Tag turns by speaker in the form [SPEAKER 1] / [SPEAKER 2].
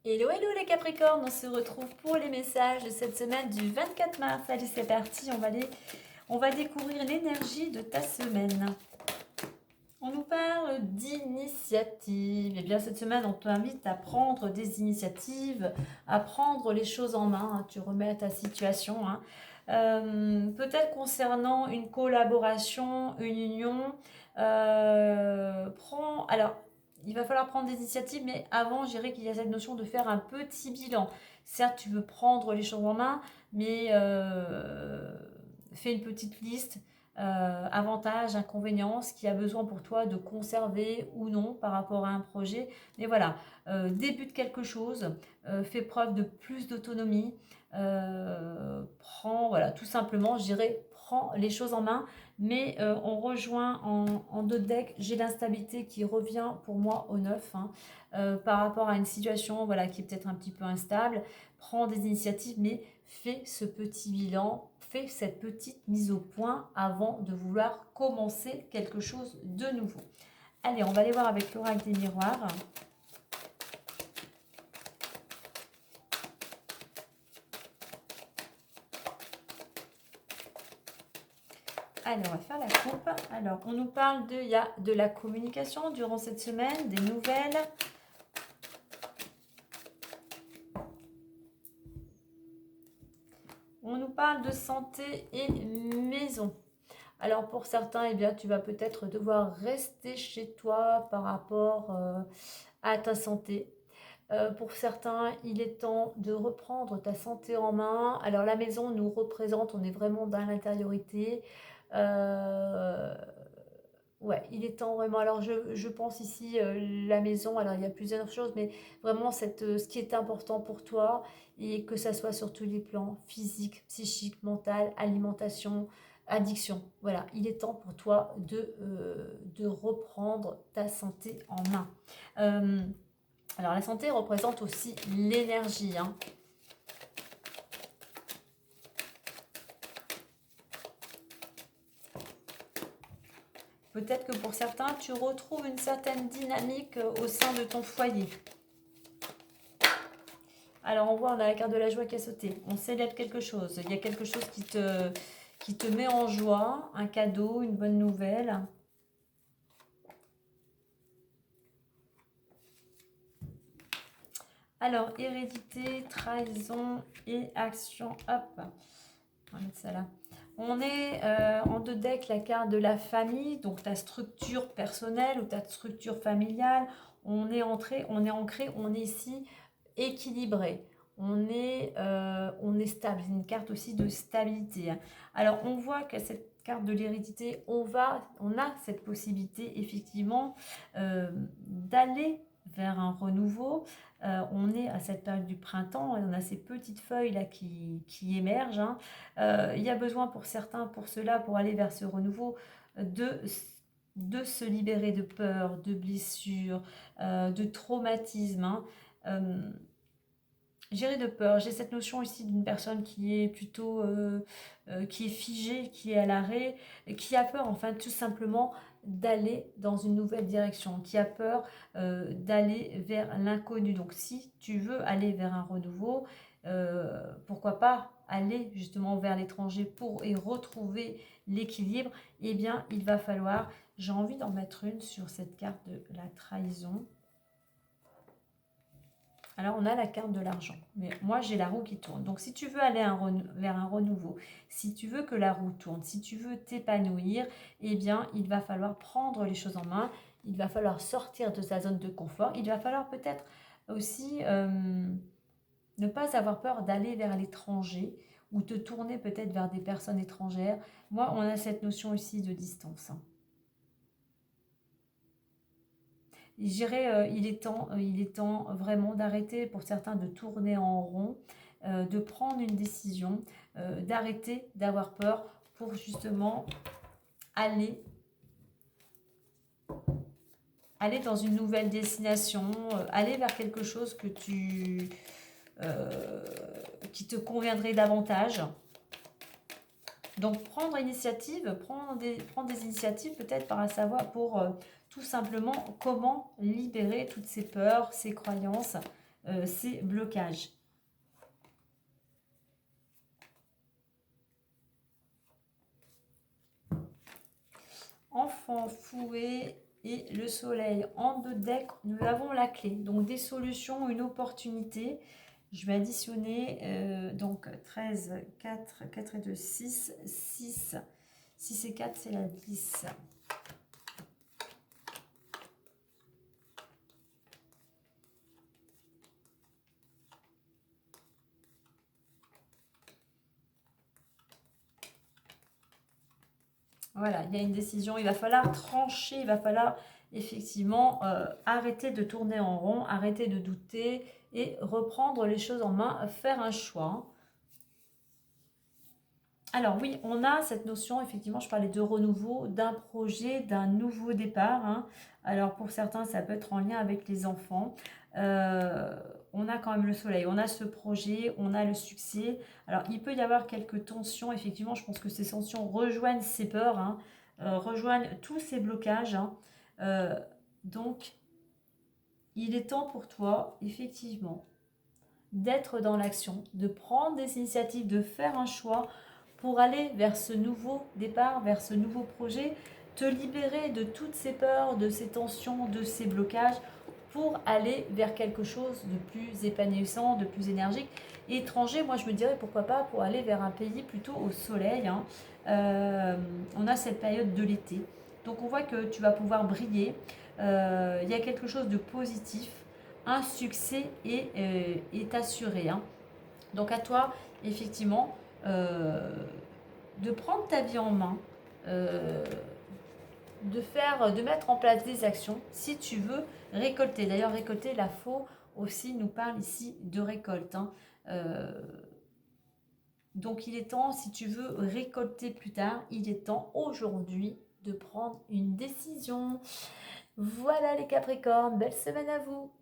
[SPEAKER 1] Hello, hello les Capricornes, on se retrouve pour les messages de cette semaine du 24 mars. Allez, c'est parti, on va découvrir l'énergie de ta semaine. On nous parle d'initiative. Eh bien, cette semaine, on t'invite à prendre des initiatives, à prendre les choses en main. Tu remets ta situation. Peut-être concernant une collaboration, une union. Alors, il va falloir prendre des initiatives, mais avant, je dirais qu'il y a cette notion de faire un petit bilan. Certes, tu veux prendre les choses en main, mais fais une petite liste. Avantages, inconvénients, ce qui a besoin pour toi de conserver ou non par rapport à un projet. Mais voilà, débute quelque chose, fais preuve de plus d'autonomie, prends, voilà, tout simplement, je dirais, prends les choses en main. Mais on rejoint en deux decks, j'ai l'instabilité qui revient pour moi au 9 par rapport à une situation voilà, qui est peut-être un petit peu instable. Prends des initiatives, mais fais ce petit bilan, fais cette petite mise au point avant de vouloir commencer quelque chose de nouveau. Allez, on va aller voir avec l'oracle des miroirs. Allez, on va faire la coupe. Alors, on nous parle il y a de la communication durant cette semaine, des nouvelles. On nous parle de santé et maison. Alors pour certains, eh bien, tu vas peut-être devoir rester chez toi par rapport à ta santé. Pour certains, il est temps de reprendre ta santé en main. Alors la maison nous représente, on est vraiment dans l'intériorité. Ouais, il est temps vraiment. Alors je pense ici la maison, alors il y a plusieurs choses, mais vraiment ce qui est important pour toi, et que ça soit sur tous les plans, physique, psychique, mental, alimentation, addiction. Voilà, il est temps pour toi de reprendre ta santé en main. Alors la santé représente aussi l'énergie. Peut-être que pour certains, tu retrouves une certaine dynamique au sein de ton foyer. Alors on voit, on a la carte de la joie qui a sauté. On célèbre quelque chose. Il y a quelque chose qui te met en joie, un cadeau, une bonne nouvelle. Alors, hérédité, trahison et action. Hop, on va mettre ça là. On est en deux decks la carte de la famille, donc ta structure personnelle ou ta structure familiale. On est ancré, on est ici équilibré. On est stable. C'est une carte aussi de stabilité. Alors, on voit que cette carte de l'hérédité, on a cette possibilité effectivement d'aller vers un renouveau. On est à cette période du printemps et on a ces petites feuilles là qui émergent. Il y a besoin pour certains, pour cela, pour aller vers ce renouveau, de se libérer de peur, de blessures, de traumatismes. Gérer de peur. J'ai cette notion ici d'une personne qui est plutôt qui est figée, qui est à l'arrêt, qui a peur, enfin tout simplement d'aller dans une nouvelle direction, qui a peur d'aller vers l'inconnu. Donc si tu veux aller vers un renouveau, pourquoi pas aller justement vers l'étranger et retrouver l'équilibre. Eh bien il va falloir, j'ai envie d'en mettre une sur cette carte de la trahison. Alors, on a la carte de l'argent. Mais moi, j'ai la roue qui tourne. Donc, si tu veux aller vers un renouveau, si tu veux que la roue tourne, si tu veux t'épanouir, eh bien, il va falloir prendre les choses en main. Il va falloir sortir de sa zone de confort. Il va falloir peut-être aussi ne pas avoir peur d'aller vers l'étranger ou te tourner peut-être vers des personnes étrangères. Moi, on a cette notion aussi de distance. Je dirais, il est temps vraiment d'arrêter pour certains de tourner en rond, de prendre une décision, d'arrêter d'avoir peur pour justement aller dans une nouvelle destination, aller vers quelque chose qui te conviendrait davantage. Donc prendre initiative, prendre des initiatives peut-être par à savoir pour tout simplement comment libérer toutes ces peurs, ces croyances ces blocages. Enfant, fouet et le soleil. En 2 decks, nous avons la clé. Donc des solutions, une opportunité. Je vais additionner donc 13, 4, 4 et 2, 6, 6. 6 et 4, c'est la 10. Voilà, il y a une décision, il va falloir trancher, il va falloir effectivement arrêter de tourner en rond, arrêter de douter et reprendre les choses en main, faire un choix. Alors oui, on a cette notion, effectivement, je parlais de renouveau, d'un projet, d'un nouveau départ, hein. Alors pour certains, ça peut être en lien avec les enfants. On a quand même le soleil, on a ce projet, on a le succès. Alors il peut y avoir quelques tensions, effectivement, je pense que ces tensions rejoignent ces peurs, hein, rejoignent tous ces blocages, hein. Donc il est temps pour toi, effectivement, d'être dans l'action, de prendre des initiatives, de faire un choix pour aller vers ce nouveau départ, vers ce nouveau projet, te libérer de toutes ces peurs, de ces tensions, de ces blocages, pour aller vers quelque chose de plus épanouissant, de plus énergique. Étranger, moi je me dirais pourquoi pas pour aller vers un pays plutôt au soleil, hein. On a cette période de l'été, donc on voit que tu vas pouvoir briller. Il y a quelque chose de positif, un succès est assuré, hein. Donc à toi, effectivement, de prendre ta vie en main, euh, de mettre en place des actions si tu veux récolter. D'ailleurs, récolter, la faux aussi nous parle ici de récolte, hein. Donc il est temps, si tu veux récolter plus tard, il est temps aujourd'hui de prendre une décision. Voilà les Capricornes, belle semaine à vous!